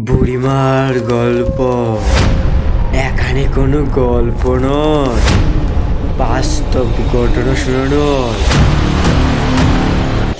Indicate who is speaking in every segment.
Speaker 1: বুড়িমার গল্প এখানে কোনো গল্প নয়, বাস্তব ঘটনা শোনানো।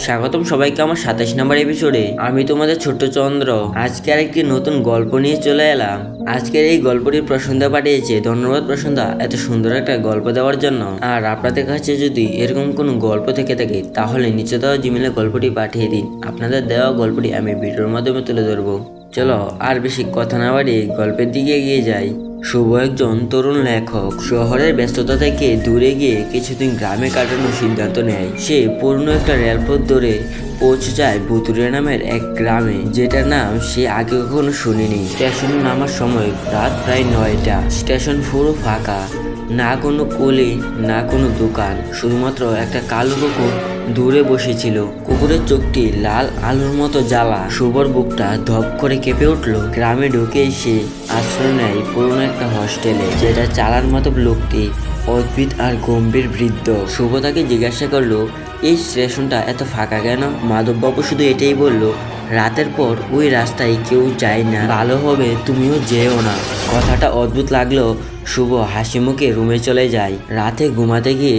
Speaker 1: স্বাগতম সবাইকে আমার 27 নম্বর এপিসোডে। আমি তোমাদের ছোট্ট চন্দ্র। আজকে আরেকটি নতুন গল্প নিয়ে চলে এলাম। আজকের এই গল্পটির প্রসন্দা পাঠিয়েছে, ধন্যবাদ প্রসন্দা এত সুন্দর একটা গল্প দেওয়ার জন্য। আর আপনাদের কাছে যদি এরকম কোনো গল্প থেকে থাকে তাহলে নিচে দেওয়া জিমেলে গল্পটি পাঠিয়ে দিন। আপনাদের দেওয়া গল্পটি আমি ভিডিওর মাধ্যমে তুলে ধরবো। চলো আর বেশি কথা না বাড়িয়ে গল্পের দিকে এগিয়ে যাই। শুভ একজন তরুণ লেখক শহরের ব্যস্ততা থেকে দূরে গিয়ে কিছুদিন গ্রামে কাটানোর সিদ্ধান্ত নেয়। সে পুরনো একটা রেলপথ ধরে পৌঁছে যায় বুতুরিয়া নামের এক গ্রামে, যেটার নাম সে আগে কখনো শুনিনি। স্টেশনে নামার সময় রাত প্রায় 9টা। স্টেশন পুরো ফাঁকা, না কোনো কুলি না কোনো দোকান, শুধুমাত্র একটা কালো কুকুর দূরে বসেছিল। কুকুরের চোখটি লাল আলোর মতো জ্বালা। শুভর বুকটা ধপ করে কেঁপে উঠল। গ্রামে ঢুকে সে আশ্রয় নেয় পুরনো একটা হোস্টেলে, যেটা চালার মতো লোকটি অদ্ভুত আর গম্ভীর বৃদ্ধ। শুভ তাকে জিজ্ঞাসা করলো, এই স্টেশনটা এত ফাঁকা কেন? মাধববাবু শুধু এটাই বলল, রাতের পর ওই রাস্তায় কেউ যায় না, ভালো হবে তুমিও যেও না। কথাটা অদ্ভুত লাগলো। শুভ হাসি মুখে রুমে চলে যায়। রাতে ঘুমাতে গিয়ে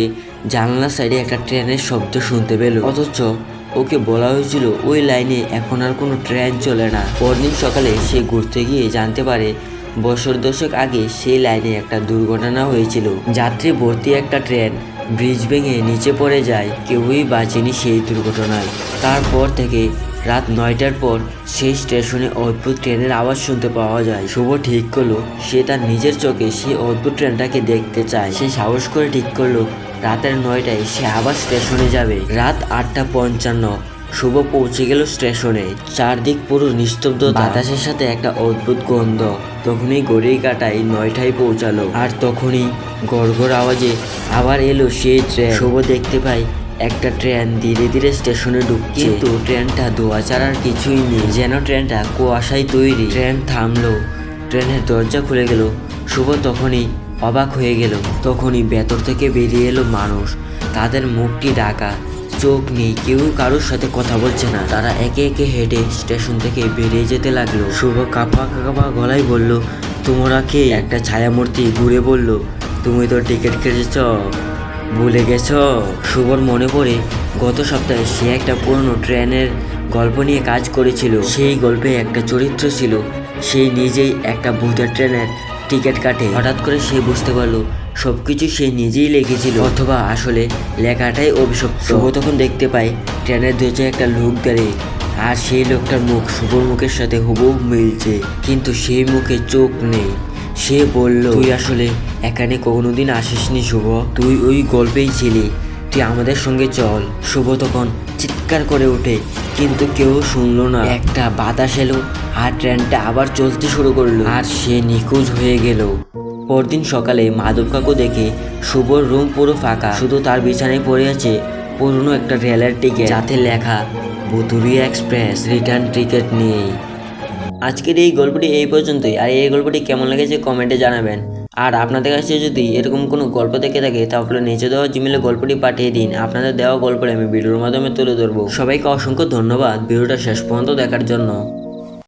Speaker 1: জানলার সাইডে একটা ট্রেনের শব্দ শুনতে পেল, অথচ ওকে বলা হয়েছিল ওই লাইনে এখন আর কোনো ট্রেন চলে না। পরদিন সকালে সে ঘুরতে গিয়ে জানতে পারে বছর দশেক আগে সেই লাইনে একটা দুর্ঘটনা হয়েছিল। যাত্রী ভর্তি একটা ট্রেন ব্রিজ ভেঙে নিচে পড়ে যায়। কেউই বাঁচেনি সেই দুর্ঘটনায়। তারপর থেকে রাত 9টার পর সেই স্টেশনে অদ্ভুত ট্রেনের আওয়াজ শুনতে পাওয়া যায়। শুভ ঠিক করলো সে তার নিজের চোখে সেই অদ্ভুত ট্রেনটাকে দেখতে চায়। সে সাহস করে ঠিক করলো রাতের 9টায় সে আবার স্টেশনে যাবে। রাত 8:55 শুভ পৌঁছে গেল স্টেশনে। চারদিক পুরো নিস্তব্ধ, বাতাসের সাথে একটা অদ্ভুত গন্ধ। তখনই ঘড়ির কাঁটায় 9টায় পৌঁছালো। আর তখনই গড়গড় আওয়াজে আবার এলো সেই ট্রেন। শুভ দেখতে পায় একটা ট্রেন ধীরে ধীরে স্টেশনে ঢুকছে, কিন্তু ট্রেনটা ধোঁয়া ছাড়ার কিছুই নেই, যেন ট্রেনটা কুয়াশায় তৈরি। ট্রেন থামলো, ট্রেনের দরজা খুলে গেল। শুভ তখনই অবাক হয়ে গেল। তখনই ভেতর থেকে বেরিয়ে এলো মানুষ। তাদের মুখটি ঢাকা, চোখ নেই, কেউ কারোর সাথে কথা বলছে না। তারা একে একে হেঁটে স্টেশন থেকে বেরিয়ে যেতে লাগলো। শুভ কাঁপা কাঁপা গলায় বলল, তোমরা কে? একটা ছায়ামূর্তি ঘুরে বলল, তুমি তো টিকিট কেটেছ, ভুলে গেছ? শুভর মনে পড়ে গত সপ্তাহে সে একটা পুরনো ট্রেনের গল্প নিয়ে কাজ করেছিল। সেই গল্পে একটা চরিত্র ছিল, সেই নিজেই একটা ভূতের ট্রেনের টিকিট কাটে। হঠাৎ করে সে বুঝতে পারলো সবকিছু সে নিজেই লিখেছিল, অথবা আসলে লেখাটাই অভিশপ্ত। শুভ তখন দেখতে পায় ট্রেনের দরজায় একটা লোক দাঁড়িয়ে, আর সেই লোকটার মুখ শুভর মুখের সাথে হুবহু মিলছে, কিন্তু সেই মুখে চোখ নেই। সে বলল, তুই আসলে এখানে কোনোদিন আসিসনি শুভ, তুই ওই গল্পেই ছিলি, তুই আমাদের সঙ্গে চল। শুভ তখন চিৎকার করে ওঠে, কিন্তু কেউ শুনলো না। একটা বাতাস এলো আর ট্রেনটা আবার চলতে শুরু করলো, আর সে নিখোঁজ হয়ে গেল। পরদিন সকালে মাধব কাকু দেখে শুভর রুম পুরো ফাঁকা, শুধু তার বিছানায় পড়ে আছে পুরনো একটা রেলের টিকিট, যাতে লেখা বুতুরিয়া এক্সপ্রেস রিটার্ন টিকিট নেই। আজকের এই গল্পটি এই পর্যন্তই। আর এই গল্পটি কেমন লেগেছে কমেন্টে জানাবেন। আর আপনাদের কাছে যদি এরকম কোনো গল্প থেকে থাকে তাহলে নিচে দেওয়া জিমেলে গল্পটি পাঠিয়ে দিন। আপনাদের দেওয়া গল্পটি আমি ভিডিওর মাধ্যমে তুলে ধরবো। সবাইকে অসংখ্য ধন্যবাদ ভিডিওটা শেষ পর্যন্ত দেখার জন্য।